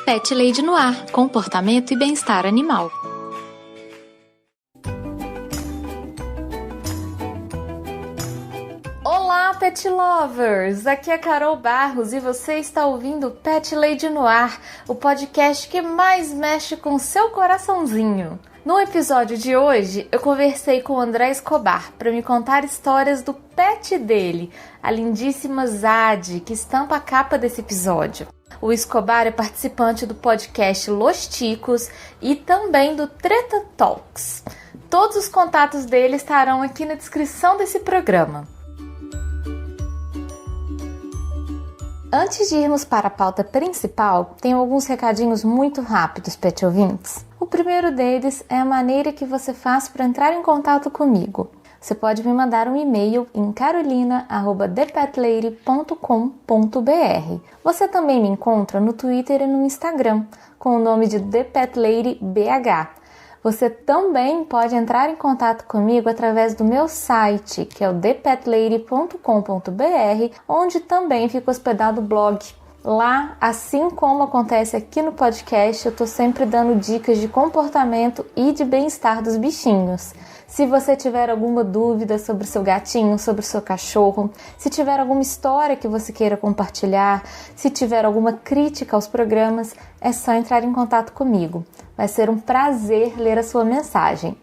Pet Lady no Ar, comportamento e bem-estar animal. Olá, Pet Lovers! Aqui é Carol Barros e você está ouvindo Pet Lady no Ar, o podcast que mais mexe com seu coraçãozinho. No episódio de hoje, eu conversei com o André Escobar para me contar histórias do pet dele, a lindíssima Zadie, que estampa a capa desse episódio. O Escobar é participante do podcast Los Ticos e também do Treta Talks. Todos os contatos dele estarão aqui na descrição desse programa. Antes de irmos para a pauta principal, tenho alguns recadinhos muito rápidos, pet ouvintes. O primeiro deles é a maneira que você faz para entrar em contato comigo. Você pode me mandar um e-mail em carolina@thepetlady.com.br. Você também me encontra no Twitter e no Instagram, com o nome de ThePetLadyBH. Você também pode entrar em contato comigo através do meu site, que é o thepetlady.com.br, onde também fica hospedado o blog. Lá, assim como acontece aqui no podcast, eu estou sempre dando dicas de comportamento e de bem-estar dos bichinhos. Se você tiver alguma dúvida sobre o seu gatinho, sobre o seu cachorro, se tiver alguma história que você queira compartilhar, se tiver alguma crítica aos programas, é só entrar em contato comigo. Vai ser um prazer ler a sua mensagem.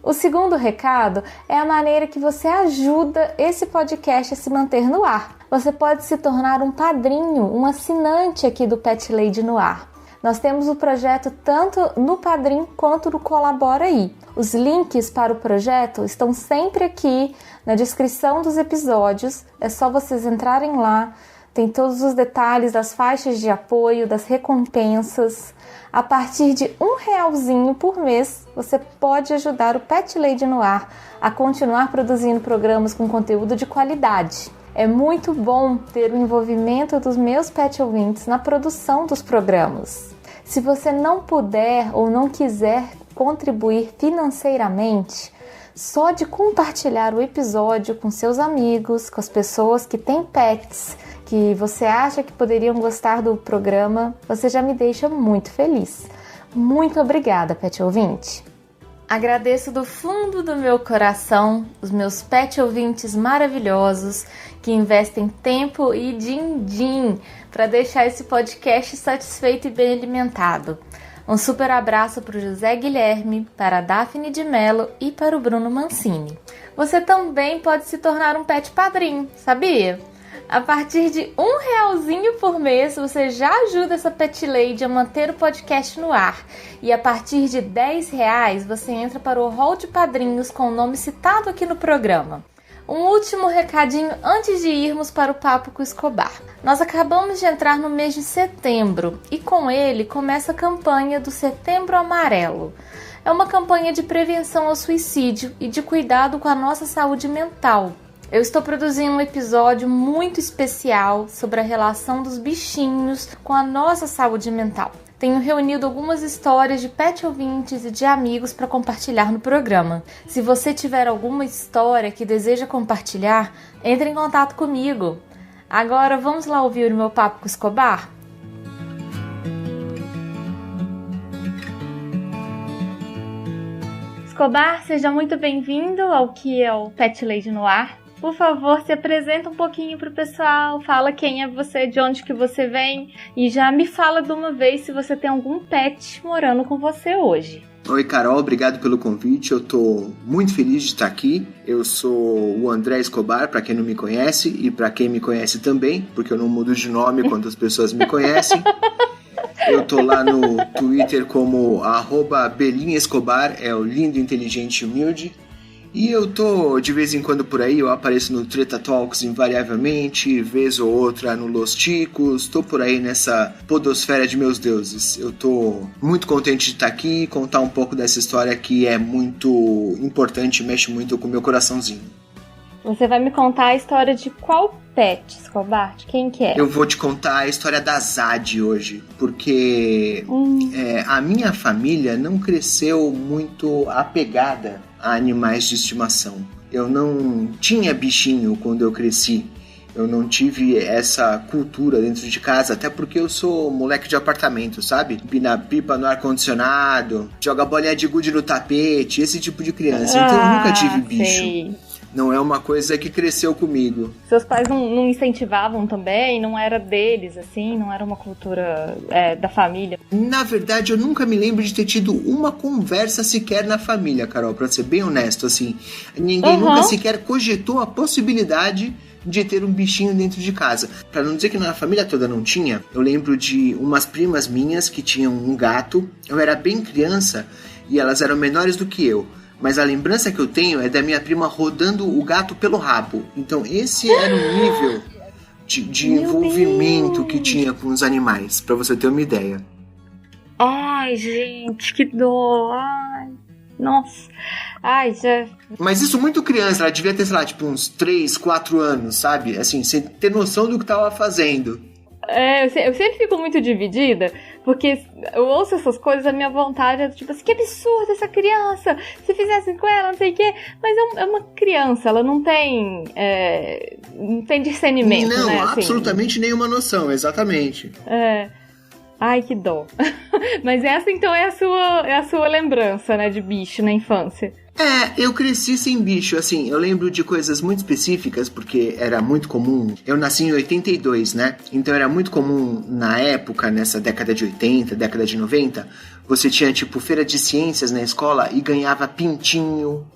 O segundo recado é a maneira que você ajuda esse podcast a se manter no ar. Você pode se tornar um padrinho, um assinante aqui do Pet Lady no Ar. Nós temos o projeto tanto no Padrim quanto no Colabora Aí. Os links para o projeto estão sempre aqui na descrição dos episódios. É só vocês entrarem lá. Tem todos os detalhes das faixas de apoio, das recompensas. A partir de R$1 por mês, você pode ajudar o Pet Lady no Ar a continuar produzindo programas com conteúdo de qualidade. É muito bom ter o envolvimento dos meus pet ouvintes na produção dos programas. Se você não puder ou não quiser contribuir financeiramente, só de compartilhar o episódio com seus amigos, com as pessoas que têm pets, que você acha que poderiam gostar do programa, você já me deixa muito feliz. Muito obrigada, pet ouvinte! Agradeço do fundo do meu coração os meus pet ouvintes maravilhosos que investem tempo e din-din para deixar esse podcast satisfeito e bem alimentado. Um super abraço para o José Guilherme, para a Daphne de Mello e para o Bruno Mancini. Você também pode se tornar um pet padrinho, sabia? A partir de R$1 por mês, você já ajuda essa Pet Lady a manter o podcast no ar. E a partir de R$10, você entra para o hall de padrinhos com o nome citado aqui no programa. Um último recadinho antes de irmos para o papo com o Escobar. Nós acabamos de entrar no mês de setembro e com ele começa a campanha do Setembro Amarelo. É uma campanha de prevenção ao suicídio e de cuidado com a nossa saúde mental. Eu estou produzindo um episódio muito especial sobre a relação dos bichinhos com a nossa saúde mental. Tenho reunido algumas histórias de pet ouvintes e de amigos para compartilhar no programa. Se você tiver alguma história que deseja compartilhar, entre em contato comigo. Agora vamos lá ouvir o meu papo com o Escobar? Escobar, seja muito bem-vindo ao que é o Pet Lady no Ar. Por favor, se apresenta um pouquinho pro pessoal, fala quem é você, de onde que você vem e já me fala de uma vez se você tem algum pet morando com você hoje. Oi, Carol, obrigado pelo convite, eu tô muito feliz de estar aqui. Eu sou o André Escobar, para quem não me conhece, e para quem me conhece também, porque eu não mudo de nome quando as pessoas me conhecem. Eu tô lá no Twitter como @BelinhaEscobar, é o lindo, inteligente e humilde. E eu tô de vez em quando por aí, eu apareço no Treta Talks invariavelmente, vez ou outra no Los Ticos, tô por aí nessa podosfera de meus deuses. Eu tô muito contente de estar aqui e contar um pouco dessa história que é muito importante, mexe muito com o meu coraçãozinho. Você vai me contar a história de qual pet, Escobar? De quem que é? Eu vou te contar a história da Zadie hoje, porque a minha família não cresceu muito apegada a animais de estimação. Eu não tinha bichinho quando eu cresci. Eu não tive essa cultura dentro de casa, até porque eu sou moleque de apartamento, sabe? Pina pipa no ar-condicionado, joga bolinha de gude no tapete, esse tipo de criança. Então eu nunca tive bicho. Sei. Não é uma coisa que cresceu comigo. Seus pais não incentivavam também? Não era deles, assim? Não era uma cultura da família? Na verdade, eu nunca me lembro de ter tido uma conversa sequer na família, Carol, pra ser bem honesto, assim. Ninguém nunca sequer cogitou a possibilidade de ter um bichinho dentro de casa. Pra não dizer que na família toda não tinha, eu lembro de umas primas minhas que tinham um gato. Eu era bem criança e elas eram menores do que eu. Mas a lembrança que eu tenho é da minha prima rodando o gato pelo rabo. Então esse era o nível de envolvimento que tinha com os animais, pra você ter uma ideia. Ai, gente, que dó. Ai, nossa. Ai, já... Mas isso muito criança, ela devia ter, sei lá, tipo uns 3, 4 anos, sabe? Assim, sem ter noção do que tava fazendo. Eu sempre fico muito dividida, porque eu ouço essas coisas, a minha vontade é tipo assim, que absurdo essa criança, se fizesse com ela, não sei o quê, mas é uma criança, ela não tem discernimento, não, né? Assim, absolutamente nenhuma noção, exatamente. Ai, que dó. Mas essa então é a sua lembrança, né, de bicho na infância. Eu cresci sem bicho, assim, eu lembro de coisas muito específicas, porque era muito comum, eu nasci em 82, né, então era muito comum na época, nessa década de 80, década de 90, você tinha, tipo, feira de ciências na escola e ganhava pintinho,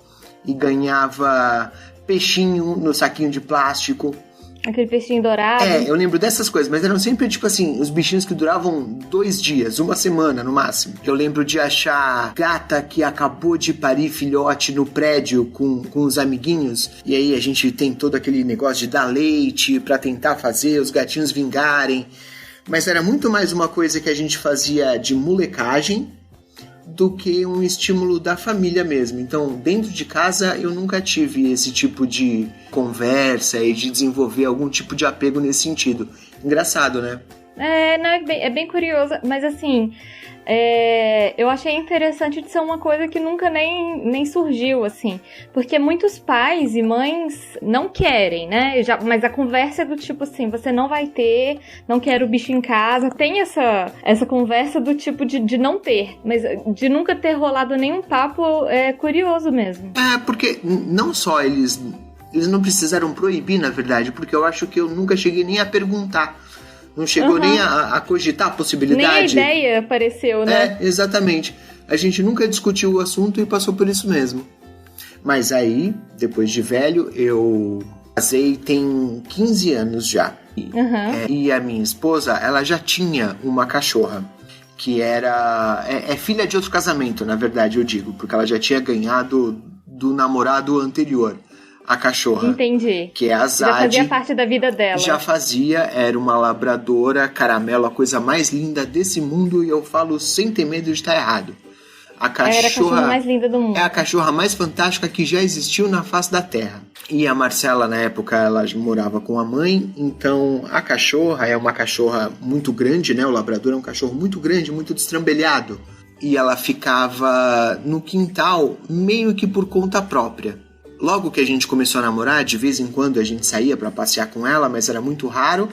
e ganhava peixinho no saquinho de plástico. Aquele peixinho dourado. Eu lembro dessas coisas, mas eram sempre, tipo assim, os bichinhos que duravam 2 dias, 1 semana no máximo. Eu lembro de achar gata que acabou de parir filhote no prédio com os amiguinhos, e aí a gente tem todo aquele negócio de dar leite pra tentar fazer os gatinhos vingarem. Mas era muito mais uma coisa que a gente fazia de molecagem do que um estímulo da família mesmo. Então, dentro de casa, eu nunca tive esse tipo de conversa e de desenvolver algum tipo de apego nesse sentido. Engraçado, né? É bem curioso, mas assim, eu achei interessante de ser uma coisa que nunca nem surgiu, assim, porque muitos pais e mães não querem, né, mas a conversa é do tipo assim, você não vai ter, não quero o bicho em casa, tem essa conversa do tipo de não ter, mas de nunca ter rolado nenhum papo é curioso mesmo. Porque não só eles não precisaram proibir, na verdade, porque eu acho que eu nunca cheguei nem a perguntar. Não chegou nem a cogitar a possibilidade. Nem a ideia apareceu, né? Exatamente. A gente nunca discutiu o assunto e passou por isso mesmo. Mas aí, depois de velho, eu casei tem 15 anos já. E a minha esposa, ela já tinha uma cachorra. Que era... É filha de outro casamento, na verdade, eu digo. Porque ela já tinha ganhado do namorado anterior. A cachorra. Entendi. Que é a Zad. Já fazia parte da vida dela. Já fazia, era uma labradora caramelo, a coisa mais linda desse mundo, e eu falo sem ter medo de estar errado. Era a cachorra mais linda do mundo. É a cachorra mais fantástica que já existiu na face da Terra. E a Marcela, na época, ela morava com a mãe, então a cachorra é uma cachorra muito grande, né? O labrador é um cachorro muito grande, muito destrambelhado. E ela ficava no quintal meio que por conta própria. Logo que a gente começou a namorar, de vez em quando a gente saía para passear com ela, mas era muito raro,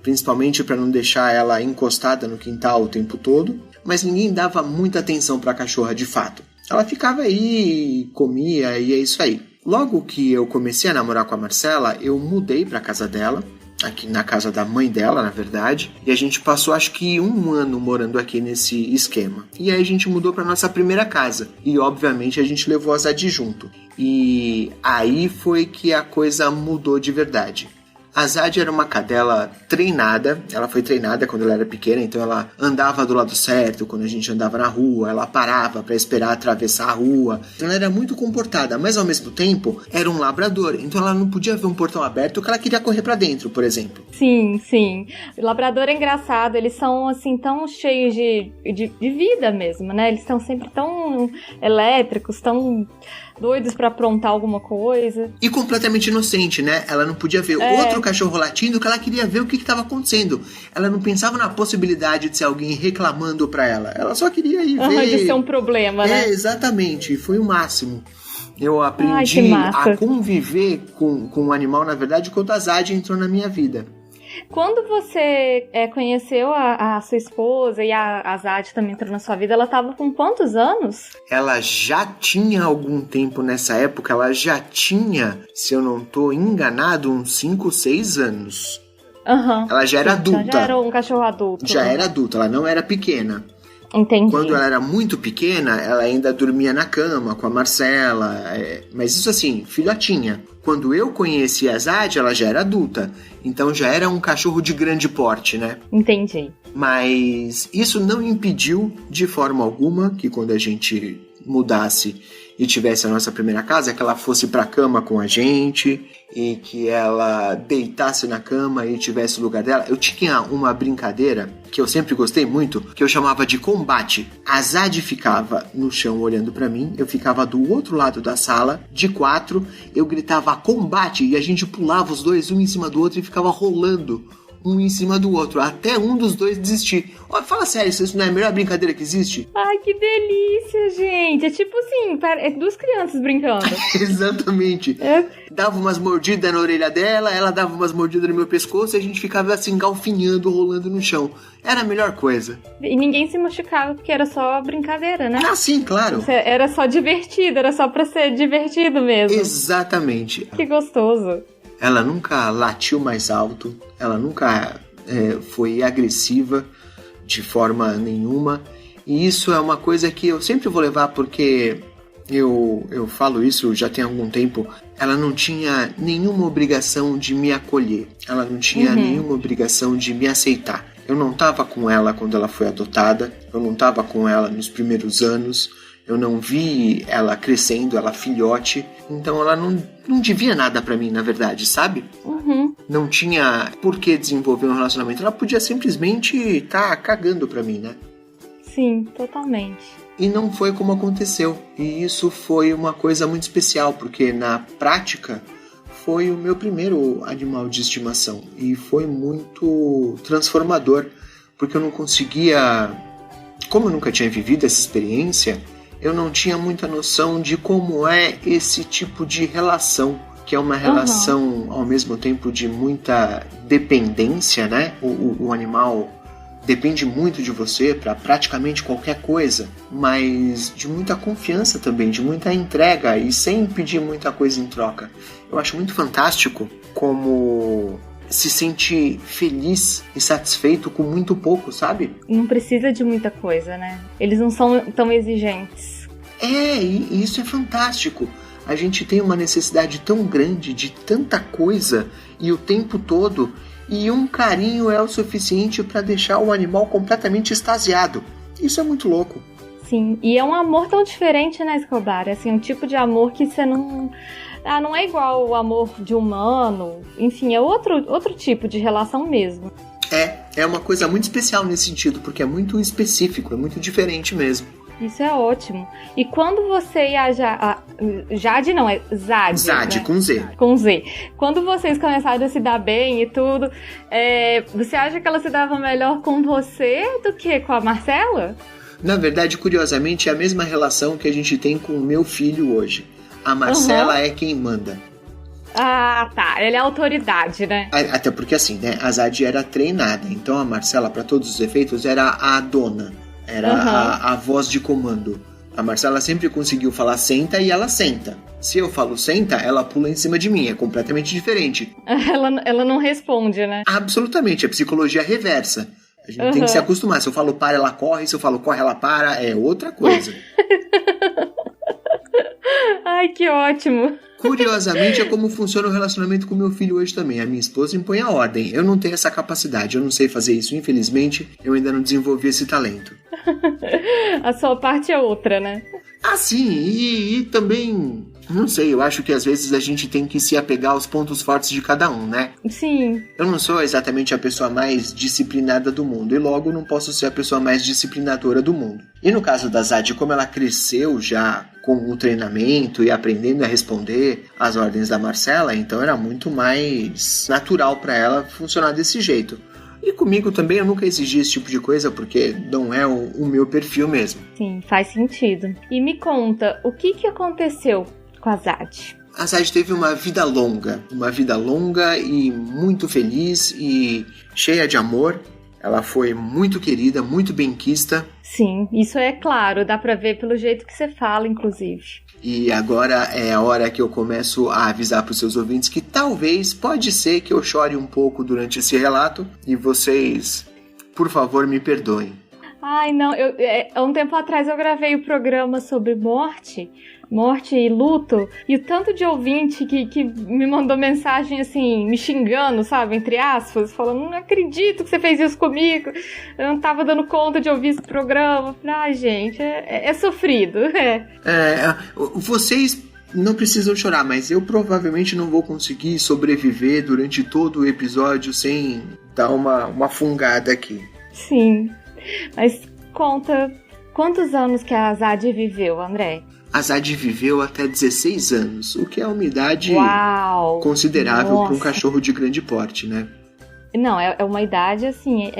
principalmente para não deixar ela encostada no quintal o tempo todo. Mas ninguém dava muita atenção para a cachorra de fato. Ela ficava aí, comia e é isso aí. Logo que eu comecei a namorar com a Marcela, eu mudei para casa dela, aqui na casa da mãe dela, na verdade, e a gente passou acho que 1 ano morando aqui nesse esquema. E aí a gente mudou para nossa primeira casa, e obviamente a gente levou a Zad junto. E aí foi que a coisa mudou de verdade. A Zad era uma cadela treinada, ela foi treinada quando ela era pequena, então ela andava do lado certo quando a gente andava na rua, ela parava para esperar atravessar a rua, então ela era muito comportada, mas ao mesmo tempo era um labrador, então ela não podia ver um portão aberto que ela queria correr para dentro, por exemplo. Sim, sim. O labrador é engraçado, eles são assim tão cheios de vida mesmo, né? Eles são sempre tão elétricos, tão doidos pra aprontar alguma coisa. E completamente inocente, né? Ela não podia ver outro cachorro latindo, que ela queria ver o que estava acontecendo. Ela não pensava na possibilidade de ser alguém reclamando pra ela. Ela só queria ir ver. De ser um problema, né? Exatamente. Foi o máximo. Eu aprendi a conviver com um animal, na verdade, quando a Zad entrou na minha vida. Quando você conheceu a sua esposa e a Zad também entrou na sua vida, ela estava com quantos anos? Ela já tinha algum tempo nessa época, ela já tinha, se eu não estou enganado, uns 5, 6 anos. Uhum. Ela já era adulta. Já era um cachorro adulto. Já era adulta, ela não era pequena. Entendi. Quando ela era muito pequena, ela ainda dormia na cama com a Marcela, mas isso assim, filhotinha. Quando eu conheci a Zad, ela já era adulta, então já era um cachorro de grande porte, né? Entendi. Mas isso não impediu de forma alguma que quando a gente mudasse e tivesse a nossa primeira casa, que ela fosse pra cama com a gente e que ela deitasse na cama e tivesse o lugar dela. Eu tinha uma brincadeira que eu sempre gostei muito, que eu chamava de combate. A Zad ficava no chão olhando pra mim, eu ficava do outro lado da sala, de 4, eu gritava combate e a gente pulava os dois um em cima do outro e ficava rolando um em cima do outro, até um dos dois desistir. Olha, fala sério, isso não é a melhor brincadeira que existe? Ai, que delícia, gente. É tipo assim, é duas crianças brincando. Exatamente. Dava umas mordidas na orelha dela, ela dava umas mordidas no meu pescoço e a gente ficava assim, galfinhando, rolando no chão. Era a melhor coisa. E ninguém se machucava porque era só brincadeira, né? Ah, sim, claro. Era só divertido, era só pra ser divertido mesmo. Exatamente. Que gostoso. Ela nunca latiu mais alto, ela nunca foi agressiva de forma nenhuma. E isso é uma coisa que eu sempre vou levar porque eu falo isso já tem algum tempo. Ela não tinha nenhuma obrigação de me acolher. Ela não tinha nenhuma obrigação de me aceitar. Eu não estava com ela quando ela foi adotada. Eu não estava com ela nos primeiros anos. Eu não vi ela crescendo, ela filhote. Então ela não devia nada pra mim, na verdade, sabe? Não tinha por que desenvolver um relacionamento. Ela podia simplesmente estar cagando pra mim, né? Sim, totalmente. E não foi como aconteceu. E isso foi uma coisa muito especial, porque na prática foi o meu primeiro animal de estimação. E foi muito transformador, porque eu não conseguia... Como eu nunca tinha vivido essa experiência, eu não tinha muita noção de como é esse tipo de relação, que é uma relação ao mesmo tempo de muita dependência, né? O animal depende muito de você para praticamente qualquer coisa, mas de muita confiança também, de muita entrega e sem pedir muita coisa em troca. Eu acho muito fantástico como se sente feliz e satisfeito com muito pouco, sabe? Não precisa de muita coisa, né? Eles não são tão exigentes. E isso é fantástico. A gente tem uma necessidade tão grande de tanta coisa e o tempo todo, e um carinho é o suficiente para deixar o animal completamente extasiado. Isso é muito louco. Sim, e é um amor tão diferente, né, Escobar? Assim, um tipo de amor que você não... não é igual o amor de humano. Enfim, é outro tipo de relação mesmo. É uma coisa muito especial nesse sentido, porque é muito específico, é muito diferente mesmo. Isso é ótimo. E quando você e a Jade, não, é Zad. Zad, né? Com Z. Com Z. Quando vocês começaram a se dar bem e tudo, você acha que ela se dava melhor com você do que com a Marcela? Na verdade, curiosamente, é a mesma relação que a gente tem com o meu filho hoje. A Marcela é quem manda. Ah, tá. Ela é a autoridade, né? Até porque assim, né? A Zad era treinada. Então a Marcela, para todos os efeitos, era a dona. Era a voz de comando. A Marcela sempre conseguiu falar senta e ela senta. Se eu falo senta, ela pula em cima de mim. É completamente diferente. Ela não responde, né? Absolutamente. É psicologia reversa. A gente tem que se acostumar. Se eu falo para, ela corre. Se eu falo corre, ela para. É outra coisa. Ai, que ótimo. Curiosamente, é como funciona o relacionamento com meu filho hoje também. A minha esposa impõe a ordem. Eu não tenho essa capacidade. Eu não sei fazer isso. Infelizmente, eu ainda não desenvolvi esse talento. A sua parte é outra, né? Ah, sim. E também... Não sei, eu acho que às vezes a gente tem que se apegar aos pontos fortes de cada um, né? Sim. Eu não sou exatamente a pessoa mais disciplinada do mundo e logo não posso ser a pessoa mais disciplinadora do mundo. E no caso da Zad, como ela cresceu já com o treinamento e aprendendo a responder às ordens da Marcela, então era muito mais natural para ela funcionar desse jeito. E comigo também eu nunca exigi esse tipo de coisa porque não é o meu perfil mesmo. Sim, faz sentido. E me conta, o que aconteceu com a Zad? A Zad teve uma vida longa e muito feliz e cheia de amor. Ela foi muito querida, muito benquista. Sim, isso é claro, dá pra ver pelo jeito que você fala, inclusive. E agora é a hora que eu começo a avisar para os seus ouvintes que pode ser que eu chore um pouco durante esse relato e vocês, por favor, me perdoem. Ai, não, um tempo atrás eu gravei o programa sobre morte e luto, e o tanto de ouvinte que me mandou mensagem assim, me xingando, sabe, entre aspas, falando, não acredito que você fez isso comigo, eu não tava dando conta de ouvir esse programa. Ai, gente, é sofrido, Vocês não precisam chorar, mas eu provavelmente não vou conseguir sobreviver durante todo o episódio sem dar uma fungada aqui. Sim, mas conta, quantos anos que a Zad viveu, André? A Zad viveu até 16 anos, o que é uma idade considerável para um cachorro de grande porte, né? Não, é uma idade, assim,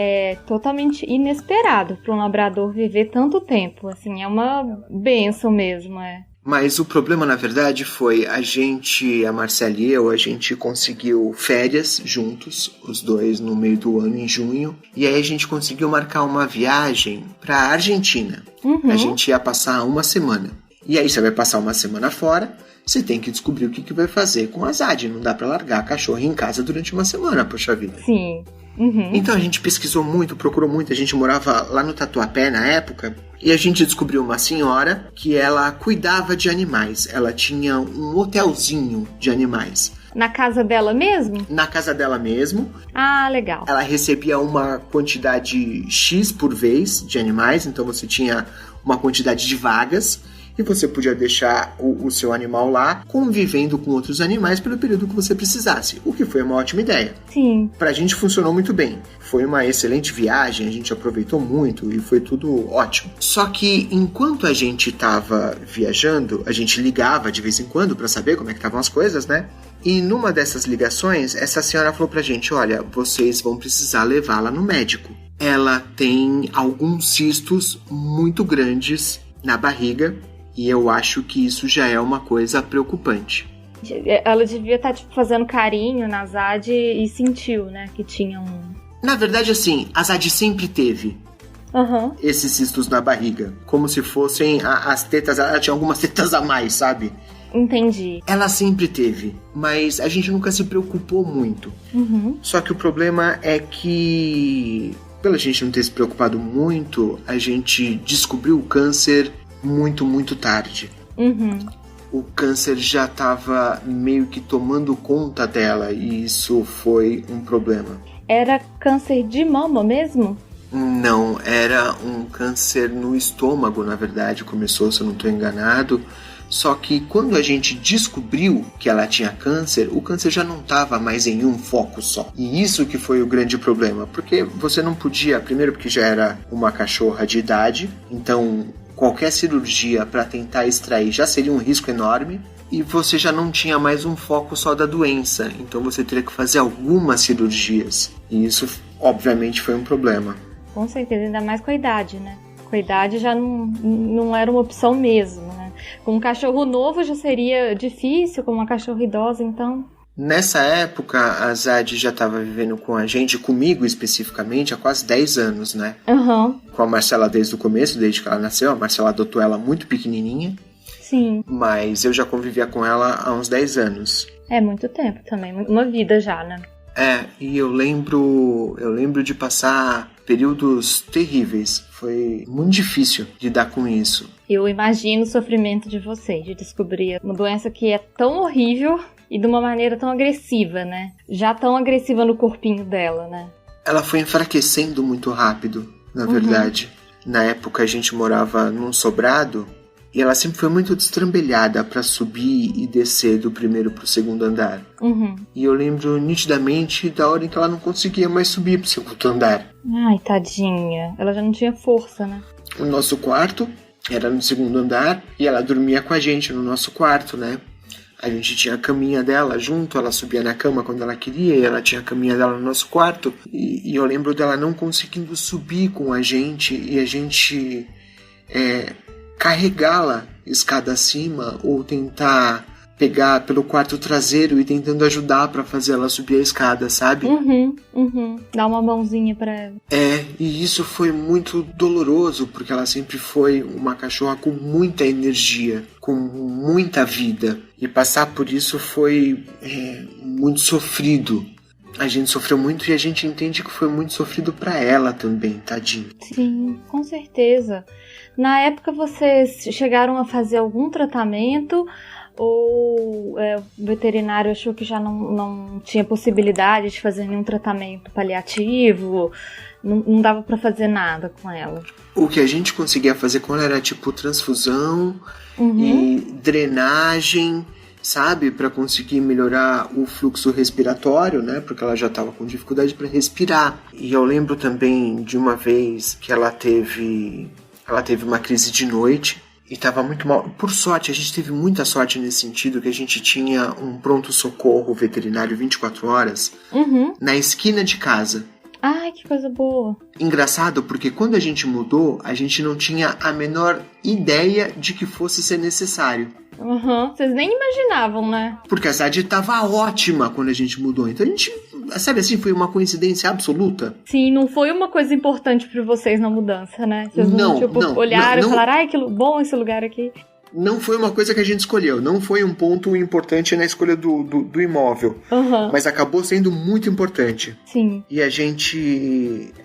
totalmente inesperado para um labrador viver tanto tempo, assim, é uma bênção mesmo, Mas o problema, na verdade, foi a Marcela e eu, a gente conseguiu férias juntos, os dois no meio do ano, em junho, e aí a gente conseguiu marcar uma viagem para a Argentina. Uhum. A gente ia passar uma semana. E aí você vai passar uma semana fora, você tem que descobrir o que vai fazer com a Zad. Não dá pra largar a cachorra em casa durante uma semana, poxa vida. Sim. Uhum. Então a gente pesquisou muito, procurou muito. A gente morava lá no Tatuapé na época. E a gente descobriu uma senhora que ela cuidava de animais. Ela tinha um hotelzinho de animais. Na casa dela mesmo? Na casa dela mesmo. Ah, legal. Ela recebia uma quantidade X por vez de animais. Então você tinha uma quantidade de vagas. E você podia deixar o seu animal lá, convivendo com outros animais pelo período que você precisasse, o que foi uma ótima ideia. Sim. Pra gente funcionou muito bem. Foi uma excelente viagem, a gente aproveitou muito e foi tudo ótimo. Só que enquanto a gente tava viajando, a gente ligava de vez em quando pra saber como é que estavam as coisas, né? E numa dessas ligações, essa senhora falou pra gente, olha, vocês vão precisar levá-la no médico. Ela tem alguns cistos muito grandes na barriga, e eu acho que isso já é uma coisa preocupante. Ela devia estar fazendo carinho na Zad e sentiu, né, que tinha um... Na verdade, assim, a Zad sempre teve esses cistos na barriga. Como se fossem as tetas, ela tinha algumas tetas a mais, sabe? Entendi. Ela sempre teve, mas a gente nunca se preocupou muito. Uhum. Só que o problema é que, pela gente não ter se preocupado muito, a gente descobriu o câncer muito, muito tarde. Uhum. O câncer já estava meio que tomando conta dela e isso foi um problema. Era câncer de mama mesmo? Não, era um câncer no estômago, na verdade, começou, se eu não estou enganado. Só que quando a gente descobriu que ela tinha câncer, o câncer já não estava mais em um foco só. E isso que foi o grande problema, porque você não podia, primeiro porque já era uma cachorra de idade, então qualquer cirurgia para tentar extrair já seria um risco enorme e você já não tinha mais um foco só da doença, então você teria que fazer algumas cirurgias e isso obviamente foi um problema. Com certeza, ainda mais com a idade, né? Com a idade já não era uma opção mesmo, né? Com um cachorro novo já seria difícil, com uma cachorra idosa, então... Nessa época, a Zad já estava vivendo com a gente, comigo especificamente, há quase 10 anos, né? Uhum. Com a Marcela desde o começo, desde que ela nasceu. A Marcela adotou ela muito pequenininha. Sim. Mas eu já convivia com ela há uns 10 anos. É muito tempo também, uma vida já, né? E eu lembro de passar períodos terríveis. Foi muito difícil lidar com isso. Eu imagino o sofrimento de vocês, de descobrir uma doença que é tão horrível e de uma maneira tão agressiva, né? Já tão agressiva no corpinho dela, né? Ela foi enfraquecendo muito rápido, na verdade. Na época a gente morava num sobrado e ela sempre foi muito destrambelhada para subir e descer do primeiro pro segundo andar. Uhum. E eu lembro nitidamente da hora em que ela não conseguia mais subir pro segundo andar. Ai, tadinha. Ela já não tinha força, né? O nosso quarto era no segundo andar e ela dormia com a gente no nosso quarto, né? A gente tinha a caminha dela junto, ela subia na cama quando ela queria e ela tinha a caminha dela no nosso quarto. E eu lembro dela não conseguindo subir com a gente e a gente carregá-la escada acima ou tentar pegar pelo quarto traseiro e tentando ajudar pra fazer ela subir a escada, sabe? Dá uma mãozinha pra ela. E isso foi muito doloroso, porque ela sempre foi uma cachorra com muita energia, com muita vida. E passar por isso foi muito sofrido. A gente sofreu muito e a gente entende que foi muito sofrido pra ela também, tadinho. Sim, com certeza. Na época vocês chegaram a fazer algum tratamento ou o veterinário achou que já não tinha possibilidade de fazer nenhum tratamento paliativo? Não dava pra fazer nada com ela? O que a gente conseguia fazer com ela era tipo transfusão e drenagem, sabe? Pra conseguir melhorar o fluxo respiratório, né? Porque ela já tava com dificuldade pra respirar. E eu lembro também de uma vez que ela teve uma crise de noite e tava muito mal. Por sorte, a gente teve muita sorte nesse sentido, que a gente tinha um pronto-socorro veterinário 24 horas na esquina de casa. Ai, que coisa boa. Engraçado, porque quando a gente mudou, a gente não tinha a menor ideia de que fosse ser necessário. Vocês nem imaginavam, né? Porque a cidade estava ótima quando a gente mudou. Então a gente, sabe assim, foi uma coincidência absoluta. Sim, não foi uma coisa importante pra vocês na mudança, né? Vocês não olharam e falaram, ai, que bom esse lugar aqui. Não foi uma coisa que a gente escolheu. Não foi um ponto importante na escolha do imóvel. Mas acabou sendo muito importante. Sim. E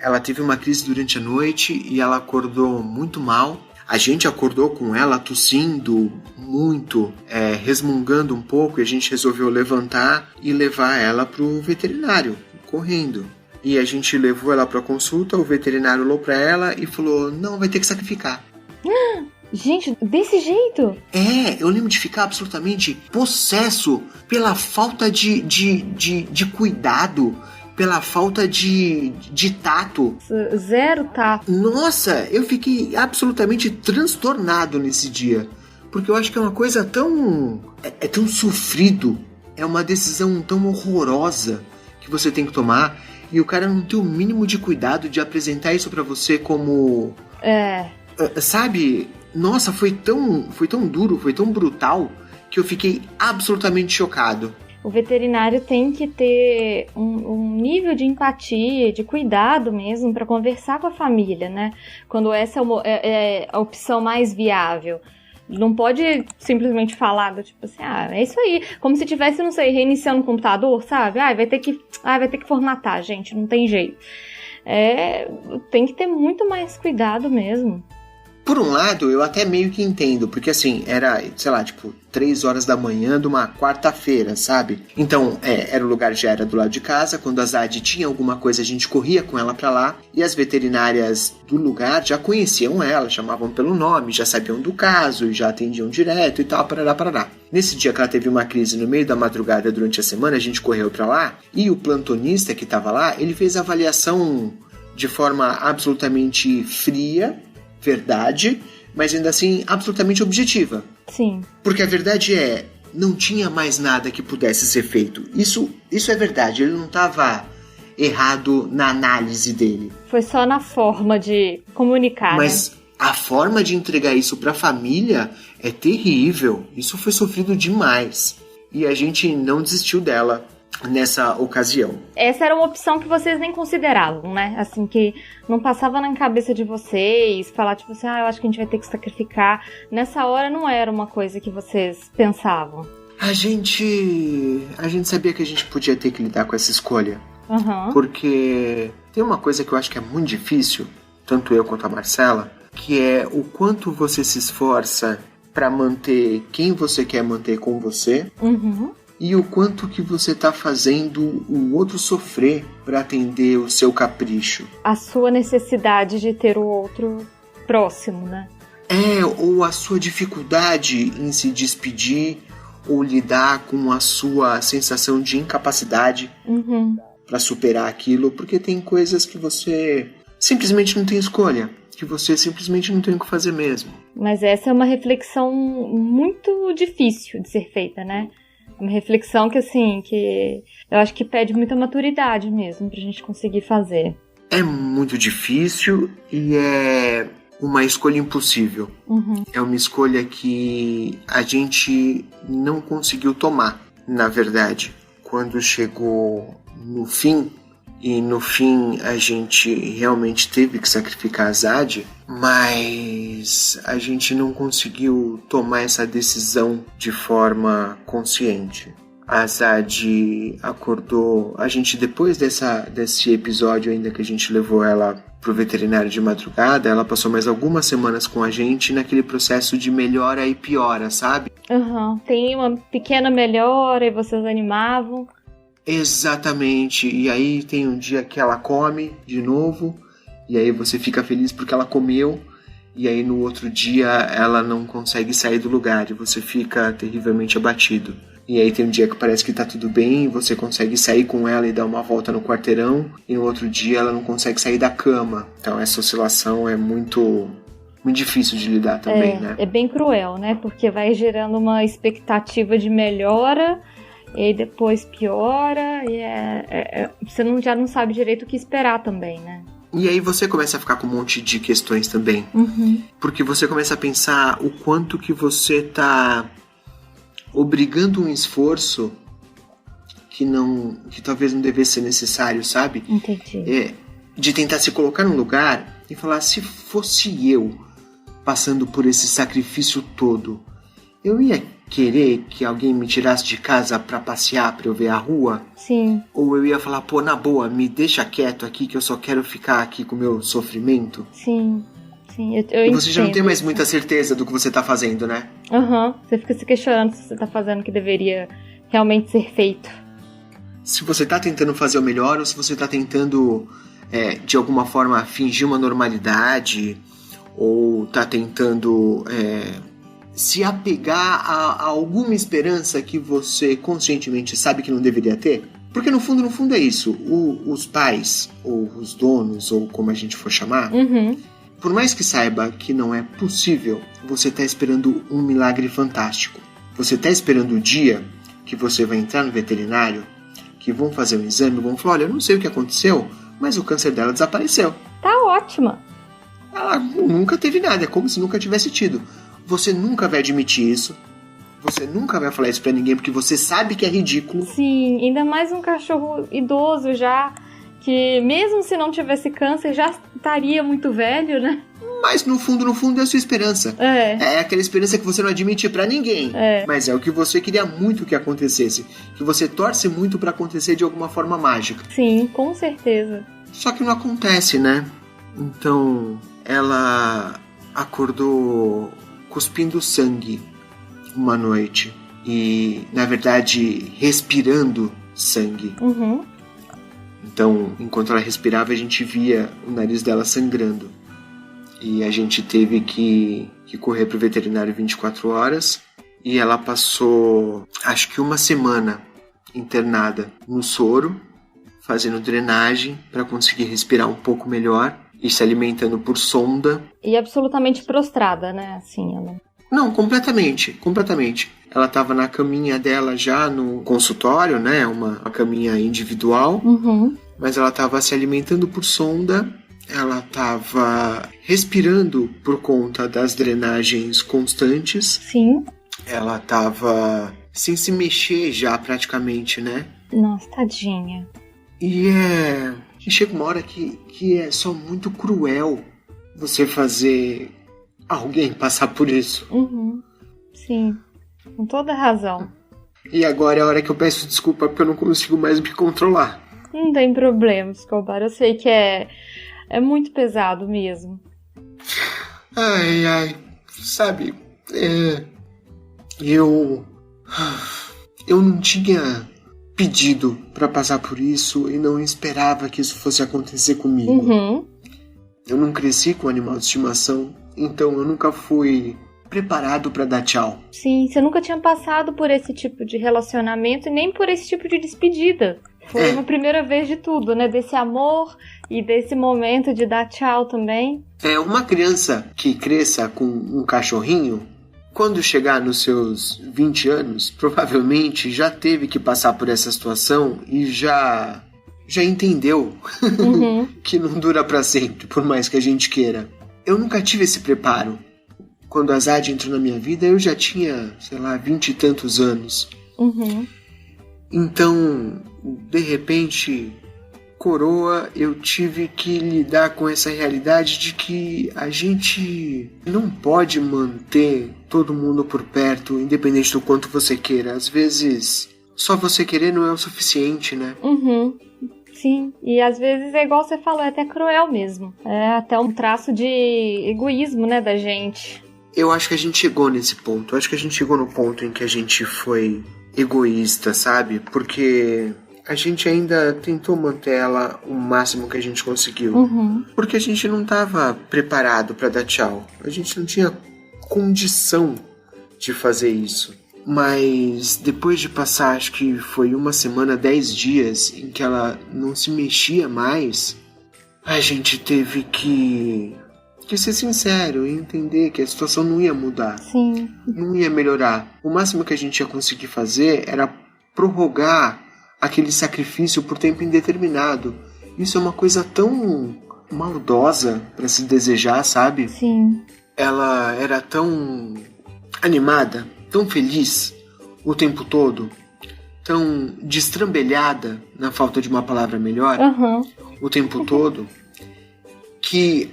ela teve uma crise durante a noite e ela acordou muito mal. A gente acordou com ela tossindo muito, resmungando um pouco, e a gente resolveu levantar e levar ela pro veterinário, correndo. E a gente levou ela pra consulta, o veterinário olhou pra ela e falou, não, vai ter que sacrificar. Gente, desse jeito? Eu lembro de ficar absolutamente possesso pela falta de cuidado, pela falta de tato. Zero tato. Nossa, eu fiquei absolutamente transtornado nesse dia. Porque eu acho que é uma coisa tão... É tão sofrido. É uma decisão tão horrorosa que você tem que tomar. E o cara não tem o mínimo de cuidado de apresentar isso pra você como... Sabe? Nossa, foi tão duro, foi tão brutal, que eu fiquei absolutamente chocado. O veterinário tem que ter um nível de empatia, de cuidado mesmo, para conversar com a família, né? Quando essa é a opção mais viável. Não pode simplesmente falar do tipo assim, é isso aí. Como se tivesse, não sei, reiniciando o computador, sabe? Vai ter que formatar, gente, não tem jeito. Tem que ter muito mais cuidado mesmo. Por um lado, eu até meio que entendo, porque assim, era, sei lá, tipo, 3 horas da manhã de uma quarta-feira, sabe? Então, o lugar já era do lado de casa, quando a Zad tinha alguma coisa, a gente corria com ela pra lá, e as veterinárias do lugar já conheciam ela, chamavam pelo nome, já sabiam do caso, e já atendiam direto e tal, parará. Nesse dia que ela teve uma crise no meio da madrugada durante a semana, a gente correu pra lá, e o plantonista que tava lá, ele fez a avaliação de forma absolutamente fria, verdade, mas ainda assim absolutamente objetiva. Sim. Porque a verdade não tinha mais nada que pudesse ser feito. Isso é verdade, ele não estava errado na análise dele. Foi só na forma de comunicar, mas a forma de entregar isso para a família é terrível. Isso foi sofrido demais. E a gente não desistiu dela nessa ocasião. Essa era uma opção que vocês nem consideravam, né? Assim, que não passava na cabeça de vocês, falar tipo assim, eu acho que a gente vai ter que sacrificar. Nessa hora não era uma coisa que vocês pensavam. A gente sabia que a gente podia ter que lidar com essa escolha. Porque tem uma coisa que eu acho que é muito difícil, tanto eu quanto a Marcela, que é o quanto você se esforça para manter quem você quer manter com você. E o quanto que você tá fazendo o outro sofrer para atender o seu capricho. A sua necessidade de ter o outro próximo, né? Ou a sua dificuldade em se despedir ou lidar com a sua sensação de incapacidade para superar aquilo, porque tem coisas que você simplesmente não tem escolha, que você simplesmente não tem o que fazer mesmo. Mas essa é uma reflexão muito difícil de ser feita, né? Uma reflexão que eu acho que pede muita maturidade mesmo pra gente conseguir fazer. É muito difícil e é uma escolha impossível. Uhum. É uma escolha que a gente não conseguiu tomar, na verdade. Quando chegou no fim, e no fim a gente realmente teve que sacrificar a Zad, mas a gente não conseguiu tomar essa decisão de forma consciente. A Zad acordou, a gente depois desse episódio ainda que a gente levou ela pro veterinário de madrugada, ela passou mais algumas semanas com a gente naquele processo de melhora e piora, sabe? Uhum. Tem uma pequena melhora e vocês animavam. Exatamente, e aí tem um dia que ela come de novo, e aí você fica feliz porque ela comeu, e aí no outro dia ela não consegue sair do lugar e você fica terrivelmente abatido. E aí tem um dia que parece que tá tudo bem, você consegue sair com ela e dar uma volta no quarteirão, e no outro dia ela não consegue sair da cama. Então essa oscilação é muito difícil de lidar também, né? É bem cruel, né? Porque vai gerando uma expectativa de melhora, e aí depois piora, e você já não sabe direito o que esperar também, né? E aí você começa a ficar com um monte de questões também. Uhum. Porque você começa a pensar o quanto que você tá obrigando um esforço que talvez não devesse ser necessário, sabe? Entendi. De tentar se colocar num lugar e falar, se fosse eu passando por esse sacrifício todo, eu ia querer que alguém me tirasse de casa pra passear, pra eu ver a rua? Sim. Ou eu ia falar, pô, na boa, me deixa quieto aqui que eu só quero ficar aqui com o meu sofrimento? Sim. Eu e você já não tem mais isso. muita certeza do que você tá fazendo, né? Aham. Você fica se questionando se você tá fazendo o que deveria realmente ser feito. Se você tá tentando fazer o melhor ou se você tá tentando, de alguma forma, fingir uma normalidade, ou tá tentando se apegar a alguma esperança que você conscientemente sabe que não deveria ter. Porque no fundo é isso. Os pais, ou os donos, ou como a gente for chamar, por mais que saiba que não é possível, você tá esperando um milagre fantástico. Você tá esperando o dia que você vai entrar no veterinário, que vão fazer um exame, vão falar, olha, eu não sei o que aconteceu, mas o câncer dela desapareceu. Tá ótima. Ela nunca teve nada, é como se nunca tivesse tido. Você nunca vai admitir isso. Você nunca vai falar isso pra ninguém, porque você sabe que é ridículo. Sim, ainda mais um cachorro idoso já, que mesmo se não tivesse câncer, já estaria muito velho, né? Mas no fundo é a sua esperança. É aquela esperança que você não admite pra ninguém. Mas é o que você queria muito que acontecesse. Que você torce muito pra acontecer de alguma forma mágica. Sim, com certeza. Só que não acontece, né? Então, ela acordou cuspindo sangue uma noite. E, na verdade, respirando sangue. Então, enquanto ela respirava, a gente via o nariz dela sangrando. E a gente teve que correr pro veterinário 24 horas. E ela passou, acho que uma semana internada no soro, fazendo drenagem para conseguir respirar um pouco melhor e se alimentando por sonda. E absolutamente prostrada, né? Assim, ela... Não, completamente. Ela estava na caminha dela já no consultório, né? Uma caminha individual. Mas ela estava se alimentando por sonda. Ela estava respirando por conta das drenagens constantes. Sim. Ela estava sem se mexer já praticamente, né? Nossa, tadinha. E chega uma hora que é só muito cruel você fazer alguém passar por isso. Sim, com toda razão. E agora é a hora que eu peço desculpa porque eu não consigo mais me controlar. Não tem problema, Escobar. Eu sei que é muito pesado mesmo. Ai, sabe, eu não tinha pedido pra passar por isso e não esperava que isso fosse acontecer comigo. Eu não cresci com animal de estimação, então eu nunca fui preparado pra dar tchau. Sim, você nunca tinha passado por esse tipo de relacionamento e nem por esse tipo de despedida. Foi uma primeira vez de tudo, né? Desse amor e desse momento de dar tchau também. Uma criança que cresça com um cachorrinho, quando chegar nos seus 20 anos, provavelmente já teve que passar por essa situação e já entendeu que não dura pra sempre, por mais que a gente queira. eu nunca tive esse preparo. Quando a Zad entrou na minha vida, eu já tinha, 20 e tantos anos. Uhum. Então, de repente, coroa, eu tive que lidar com essa realidade de que a gente não pode manter todo mundo por perto, independente do quanto você queira. Às vezes, só você querer não é o suficiente, né? Uhum. Sim, e às vezes é igual você falou, é até cruel mesmo. É até um traço de egoísmo, né, da gente. Eu acho que a gente chegou nesse ponto. Eu acho que a gente chegou no ponto em que a gente foi egoísta, sabe? Porque a gente ainda tentou manter ela o máximo que a gente conseguiu. Uhum. Porque a gente não estava preparado para dar tchau. A gente não tinha condição de fazer isso. Mas depois de passar, acho que foi 1 semana, 10 dias, em que ela não se mexia mais, a gente teve que ser sincero e entender que a situação não ia mudar. Sim. Não ia melhorar. O máximo que a gente ia conseguir fazer era prorrogar aquele sacrifício por tempo indeterminado. Isso é uma coisa tão maldosa para se desejar, sabe? Sim. Ela era tão animada, tão feliz o tempo todo, tão destrambelhada, na falta de uma palavra melhor, o tempo todo, que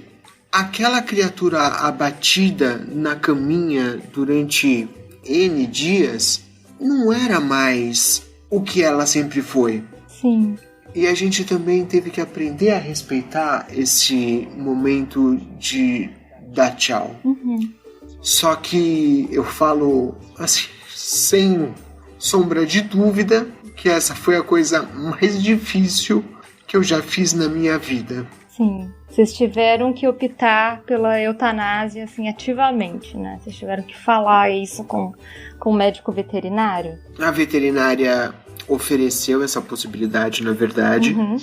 aquela criatura abatida na caminha durante N dias não era mais o que ela sempre foi. Sim. E a gente também teve que aprender a respeitar esse momento de dar tchau. Uhum. Só que eu falo assim, sem sombra de dúvida, que essa foi a coisa mais difícil que eu já fiz na minha vida. Sim. Vocês tiveram que optar pela eutanásia, assim, ativamente, né? Vocês tiveram que falar isso com o médico veterinário? A veterinária ofereceu essa possibilidade, na verdade. Uhum.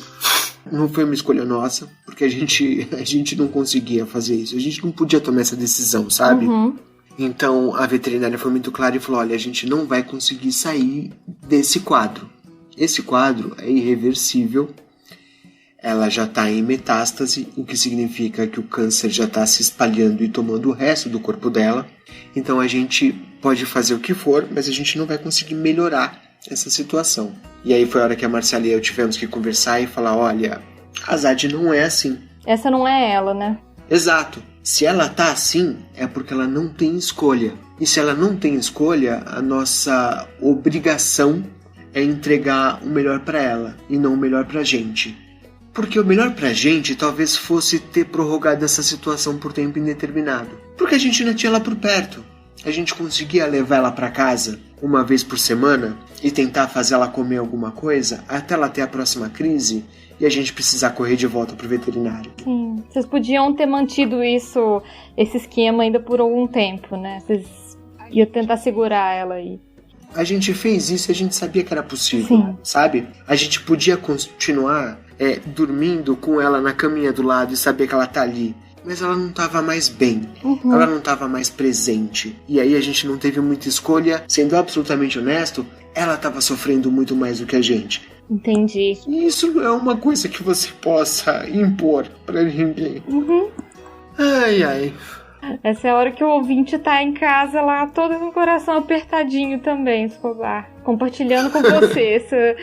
Não foi uma escolha nossa, porque a gente não conseguia fazer isso. A gente não podia tomar essa decisão, sabe? Uhum. Então a veterinária foi muito clara e falou: olha, a gente não vai conseguir sair desse quadro. Esse quadro é irreversível. Ela já está em metástase, o que significa que o câncer já está se espalhando e tomando o resto do corpo dela. Então a gente pode fazer o que for, mas a gente não vai conseguir melhorar essa situação. E aí foi a hora que a Marcela e eu tivemos que conversar e falar: olha, a Zad não é assim. Essa não é ela, né? Exato. Se ela tá assim, é porque ela não tem escolha. E se ela não tem escolha, a nossa obrigação é entregar o melhor para ela e não o melhor pra gente. Porque o melhor pra gente talvez fosse ter prorrogado essa situação por tempo indeterminado. Porque a gente não tinha ela por perto. A gente conseguia levar ela pra casa uma vez por semana e tentar fazer ela comer alguma coisa até ela ter a próxima crise e a gente precisar correr de volta pro veterinário. Sim. Vocês podiam ter mantido esse esquema ainda por algum tempo, né? Vocês iam tentar segurar ela aí. A gente fez isso e a gente sabia que era possível, Sim. sabe? A gente podia continuar dormindo com ela na caminha do lado e saber que ela tá ali. Mas ela não tava mais bem. Uhum. Ela não tava mais presente. E aí a gente não teve muita escolha. Sendo absolutamente honesto, ela tava sofrendo muito mais do que a gente. Entendi. E isso não é uma coisa que você possa impor pra ninguém. Uhum. Ai, ai. Essa é a hora que o ouvinte tá em casa lá, todo com o coração apertadinho também, Escobar. Compartilhando com você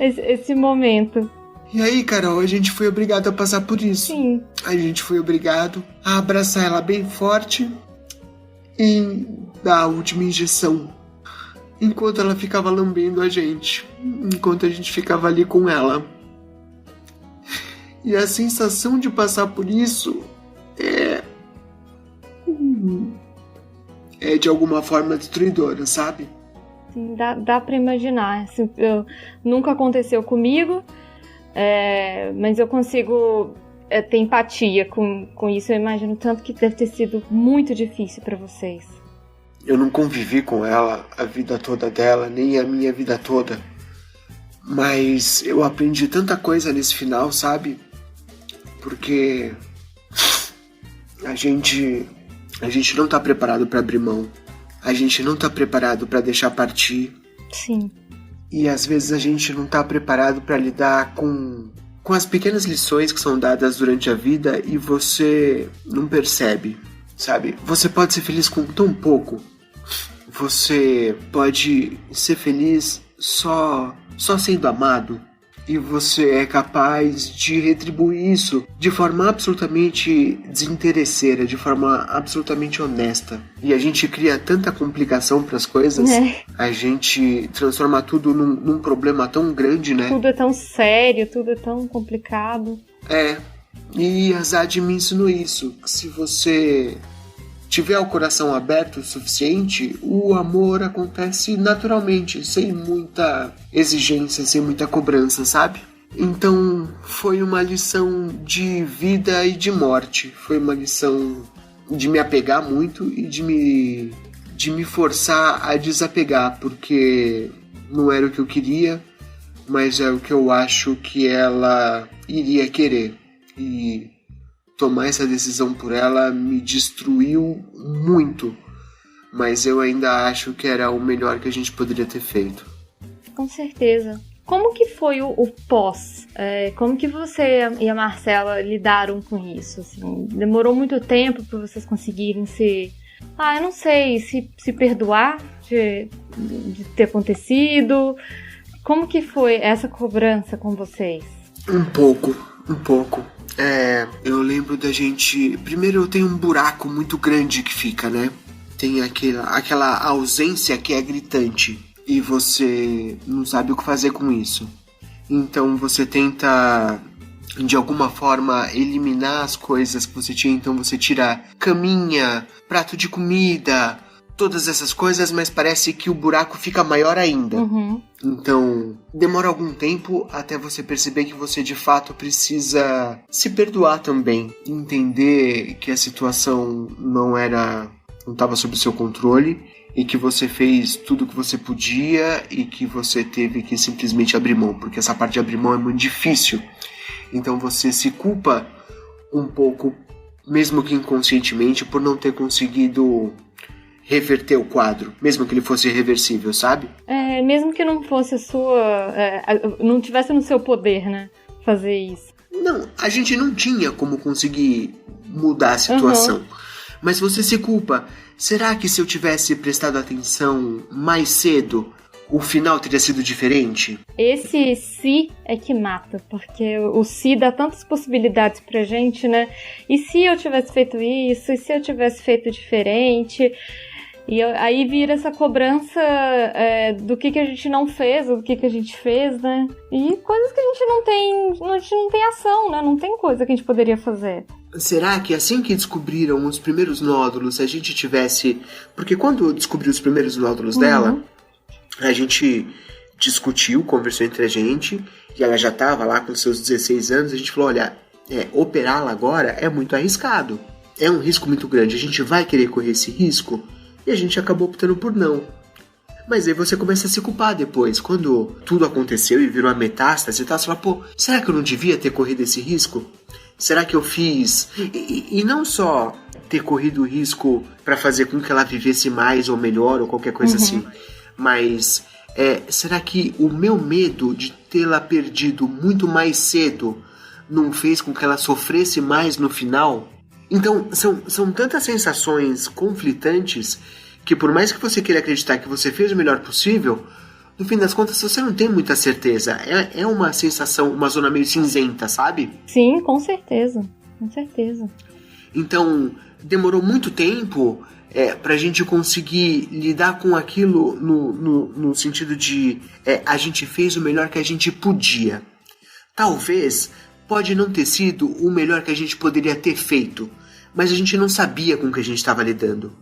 esse momento. E aí, Carol, a gente foi obrigado a passar por isso. Sim. A gente foi obrigado a abraçar ela bem forte e dar a última injeção. Enquanto ela ficava lambendo a gente. Enquanto a gente ficava ali com ela. E a sensação de passar por isso é de alguma forma destruidora, sabe? Sim, dá pra imaginar. Assim, nunca aconteceu comigo. Mas eu consigo ter empatia com isso. Eu imagino tanto que deve ter sido muito difícil para vocês. Eu não convivi com ela a vida toda dela, nem a minha vida toda. Mas eu aprendi tanta coisa nesse final, sabe? Porque a gente não tá preparado para abrir mão. A gente não tá preparado para deixar partir. Sim. E às vezes a gente não tá preparado para lidar com com as pequenas lições que são dadas durante a vida e você não percebe, sabe? Você pode ser feliz com tão pouco. Você pode ser feliz só sendo amado. E você é capaz de retribuir isso de forma absolutamente desinteresseira, de forma absolutamente honesta. E a gente cria tanta complicação para as coisas, a gente transforma tudo num problema tão grande, né? Tudo é tão sério, tudo é tão complicado. E Azad me ensinou isso. Se você tiver o coração aberto o suficiente, o amor acontece naturalmente, sem muita exigência, sem muita cobrança, sabe? Então, foi uma lição de vida e de morte. Foi uma lição de me apegar muito e de me forçar a desapegar, porque não era o que eu queria, mas é o que eu acho que ela iria querer. E tomar essa decisão por ela me destruiu muito, mas eu ainda acho que era o melhor que a gente poderia ter feito. Com certeza. Como que foi o pós? Como que você e a Marcela lidaram com isso? Assim, demorou muito tempo para vocês conseguirem eu não sei, se perdoar de ter acontecido? Como que foi essa cobrança com vocês? Um pouco. Eu lembro da gente... Primeiro tem um buraco muito grande que fica, né? Tem aquela ausência que é gritante. E você não sabe o que fazer com isso. Então você tenta, de alguma forma, eliminar as coisas que você tinha. Então você tira caminha, prato de comida, todas essas coisas, mas parece que o buraco fica maior ainda. Então, demora algum tempo até você perceber que você de fato precisa se perdoar também. Entender que a situação não estava sob seu controle e que você fez tudo o que você podia e que você teve que simplesmente abrir mão, porque essa parte de abrir mão é muito difícil. Então você se culpa um pouco, mesmo que inconscientemente, por não ter conseguido reverter o quadro, mesmo que ele fosse irreversível, sabe? Mesmo que não fosse não tivesse no seu poder, né, fazer isso. Não, a gente não tinha como conseguir mudar a situação. Mas você se culpa. Será que se eu tivesse prestado atenção mais cedo, o final teria sido diferente? Esse se é que mata, porque o se dá tantas possibilidades pra gente, né? E se eu tivesse feito isso? E se eu tivesse feito diferente? E aí vira essa cobrança do que a gente não fez, ou do que a gente fez, né? E coisas que a gente não tem ação, né? Não tem coisa que a gente poderia fazer. Será que assim que descobriram os primeiros nódulos, a gente tivesse... Porque quando eu descobri os primeiros nódulos dela, a gente discutiu, conversou entre a gente, e ela já estava lá com seus 16 anos, a gente falou, olha, operá-la agora é muito arriscado. É um risco muito grande, a gente vai querer correr esse risco? E a gente acabou optando por não. Mas aí você começa a se culpar depois. Quando tudo aconteceu e virou a metástase, você fala, pô, será que eu não devia ter corrido esse risco? Será que eu fiz? E não só ter corrido o risco para fazer com que ela vivesse mais ou melhor ou qualquer coisa assim, mas será que o meu medo de tê-la perdido muito mais cedo não fez com que ela sofresse mais no final? Então, são tantas sensações conflitantes que por mais que você queira acreditar que você fez o melhor possível, no fim das contas você não tem muita certeza. É uma sensação, uma zona meio cinzenta, sabe? Sim, com certeza. Com certeza. Então, demorou muito tempo pra gente conseguir lidar com aquilo no sentido de a gente fez o melhor que a gente podia. Talvez pode não ter sido o melhor que a gente poderia ter feito, mas a gente não sabia com o que a gente estava lidando.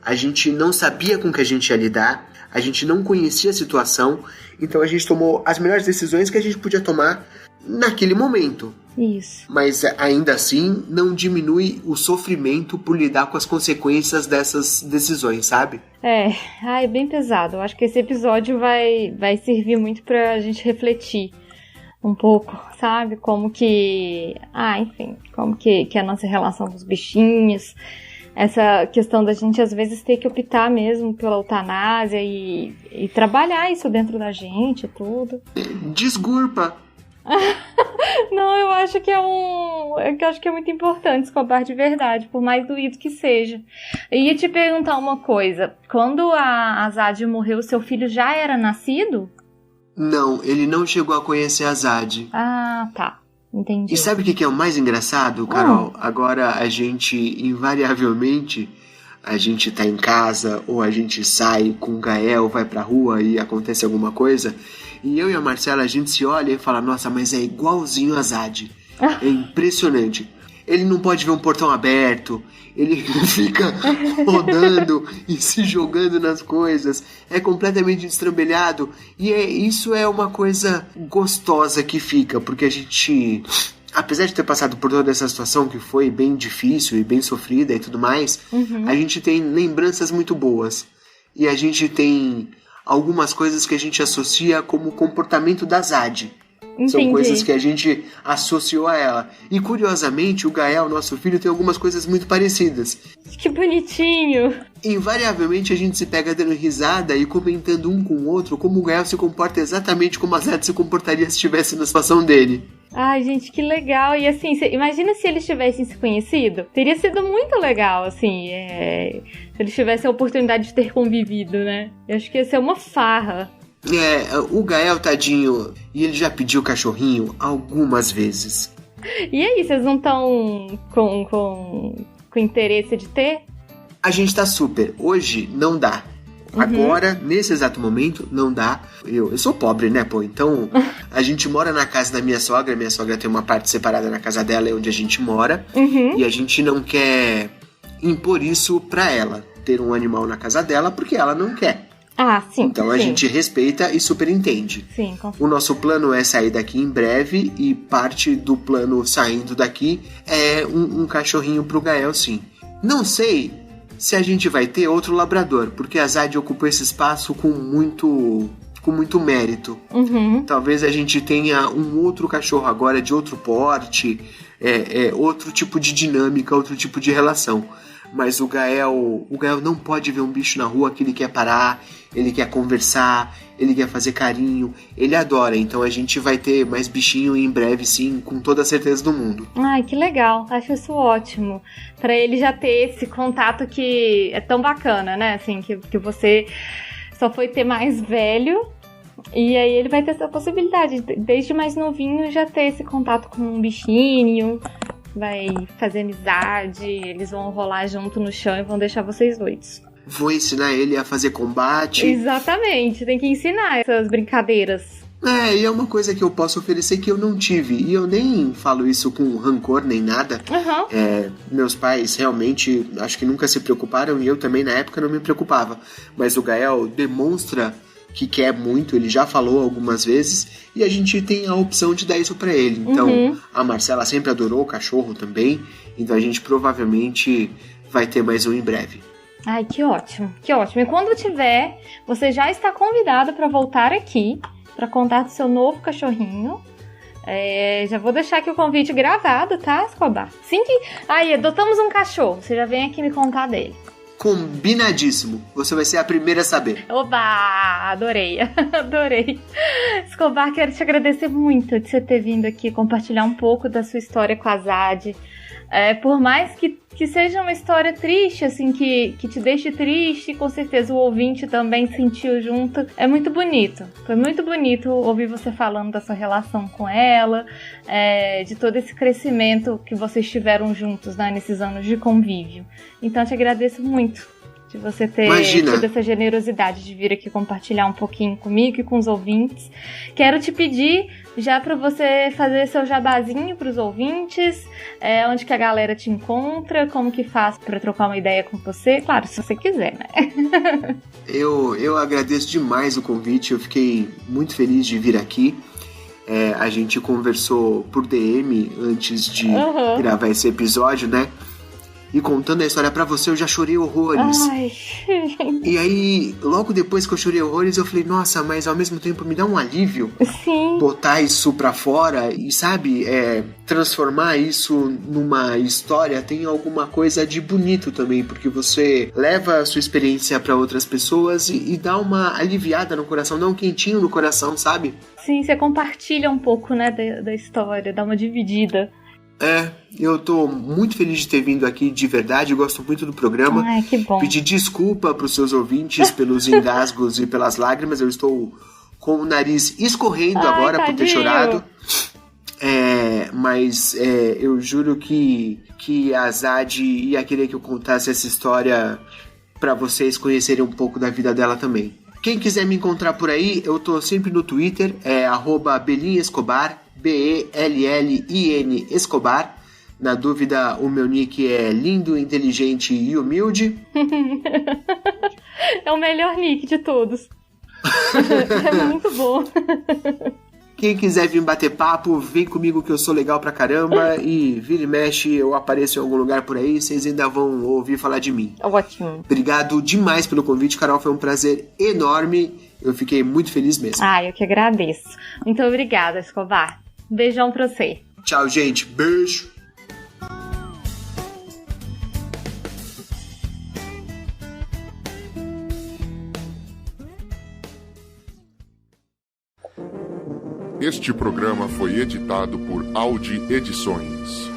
A gente não sabia com o que a gente ia lidar, a gente não conhecia a situação, então a gente tomou as melhores decisões que a gente podia tomar naquele momento. Isso. Mas ainda assim não diminui o sofrimento por lidar com as consequências dessas decisões, sabe? É bem pesado. Eu acho que esse episódio vai servir muito pra gente refletir um pouco, sabe? Como que... como que é a nossa relação com os bichinhos. Essa questão da gente, às vezes, ter que optar mesmo pela eutanásia e trabalhar isso dentro da gente e tudo. Não, eu acho que eu acho que é muito importante Escobar de verdade, por mais doído que seja. Eu ia te perguntar uma coisa. Quando a Azad morreu, seu filho já era nascido? Não, ele não chegou a conhecer a Azad. Ah, tá. Entendi. E sabe o que é o mais engraçado, Carol? Agora a gente, invariavelmente, a gente tá em casa ou a gente sai com o Gael, vai pra rua e acontece alguma coisa, e eu e a Marcela, a gente se olha e fala, nossa, mas é igualzinho a Azad. É impressionante. Ele não pode ver um portão aberto, ele fica rodando e se jogando nas coisas, é completamente destrambelhado, e isso é uma coisa gostosa que fica, porque a gente, apesar de ter passado por toda essa situação que foi bem difícil e bem sofrida e tudo mais, a gente tem lembranças muito boas, e a gente tem algumas coisas que a gente associa como o comportamento da Azad. Entendi. São coisas que a gente associou a ela. E curiosamente, o Gael, nosso filho, tem algumas coisas muito parecidas. Que bonitinho! Invariavelmente a gente se pega dando risada e comentando um com o outro como o Gael se comporta exatamente como a Azad se comportaria se estivesse na situação dele. Ai, gente, que legal. E assim, imagina se eles tivessem se conhecido. Teria sido muito legal, assim, se eles tivessem a oportunidade de ter convivido, né? Eu acho que ia ser uma farra. O Gael, tadinho, e ele já pediu cachorrinho algumas vezes. E aí, vocês não estão com interesse de ter? A gente tá super. Hoje não dá. Agora, nesse exato momento, não dá. Eu sou pobre, né, pô? Então, a gente mora na casa da minha sogra. Minha sogra tem uma parte separada na casa dela, é onde a gente mora. E a gente não quer impor isso pra ela, ter um animal na casa dela, porque ela não quer. Ah, sim. Então a gente respeita e super entende. Sim, o nosso plano é sair daqui em breve, e parte do plano saindo daqui é um cachorrinho pro Gael, sim. Não sei se a gente vai ter outro labrador, porque a Azad ocupou esse espaço com muito mérito. Talvez a gente tenha um outro cachorro agora de outro porte, outro tipo de dinâmica, outro tipo de relação. Mas o Gael não pode ver um bicho na rua que ele quer parar, ele quer conversar, ele quer fazer carinho, ele adora. Então a gente vai ter mais bichinho em breve, sim, com toda a certeza do mundo. Ai, que legal, acho isso ótimo. Pra ele já ter esse contato que é tão bacana, né? Assim, que você só foi ter mais velho, e aí ele vai ter essa possibilidade, desde mais novinho, já ter esse contato com um bichinho. Vai fazer amizade, eles vão rolar junto no chão e vão deixar vocês doidos. Vou ensinar ele a fazer combate. Exatamente, tem que ensinar essas brincadeiras. E é uma coisa que eu posso oferecer que eu não tive. E eu nem falo isso com rancor nem nada. Meus pais realmente, acho que nunca se preocuparam, e eu também na época não me preocupava. Mas o Gael demonstra que quer muito, ele já falou algumas vezes, e a gente tem a opção de dar isso pra ele. Então, a Marcela sempre adorou o cachorro também, então a gente provavelmente vai ter mais um em breve. Ai, que ótimo, que ótimo. E quando tiver, você já está convidado para voltar aqui, para contar do seu novo cachorrinho. Já vou deixar aqui o convite gravado, tá, Escobar? Sim que... adotamos um cachorro, você já vem aqui me contar dele. Combinadíssimo. Você vai ser a primeira a saber. Oba! Adorei. Adorei. Escobar, quero te agradecer muito de você ter vindo aqui compartilhar um pouco da sua história com a Azad. Por mais que seja uma história triste, assim, que te deixe triste, com certeza o ouvinte também sentiu junto. É muito bonito. Foi muito bonito ouvir você falando da sua relação com ela, de todo esse crescimento que vocês tiveram juntos, né, nesses anos de convívio. Então, eu te agradeço muito de você ter tido essa generosidade de vir aqui compartilhar um pouquinho comigo e com os ouvintes. Quero te pedir já para você fazer seu jabazinho para os ouvintes, onde que a galera te encontra, como que faz para trocar uma ideia com você, claro, se você quiser, né? Eu agradeço demais o convite, eu fiquei muito feliz de vir aqui. A gente conversou por DM antes de gravar esse episódio, né? e contando a história pra você, eu já chorei horrores. Ai. E aí, logo depois que eu chorei horrores, eu falei, nossa, mas ao mesmo tempo me dá um alívio. Sim. Botar isso pra fora e, sabe, transformar isso numa história tem alguma coisa de bonito também, porque você leva a sua experiência pra outras pessoas e dá uma aliviada no coração, dá um quentinho no coração, sabe? Sim, você compartilha um pouco, né, da história, dá uma dividida. Eu tô muito feliz de ter vindo aqui de verdade, eu gosto muito do programa. Ai, que bom. Pedir desculpa pros seus ouvintes pelos engasgos e pelas lágrimas, eu estou com o nariz escorrendo agora por ter chorado. Mas eu juro que a Zad ia querer que eu contasse essa história pra vocês conhecerem um pouco da vida dela também. Quem quiser me encontrar por aí, eu tô sempre no Twitter, @BelinEscobar, BELLIN Escobar. Na dúvida, o meu nick é lindo, inteligente e humilde. É o melhor nick de todos. É muito bom. Quem quiser vir bater papo, vem comigo que eu sou legal pra caramba. E vira e mexe, eu apareço em algum lugar por aí, vocês ainda vão ouvir falar de mim. Ótimo. Obrigado demais pelo convite, Carol, foi um prazer enorme. Eu fiquei muito feliz mesmo. Eu que agradeço. Muito obrigada, Escobar. Beijão pra você. Tchau, gente. Beijo. Este programa foi editado por Audi Edições.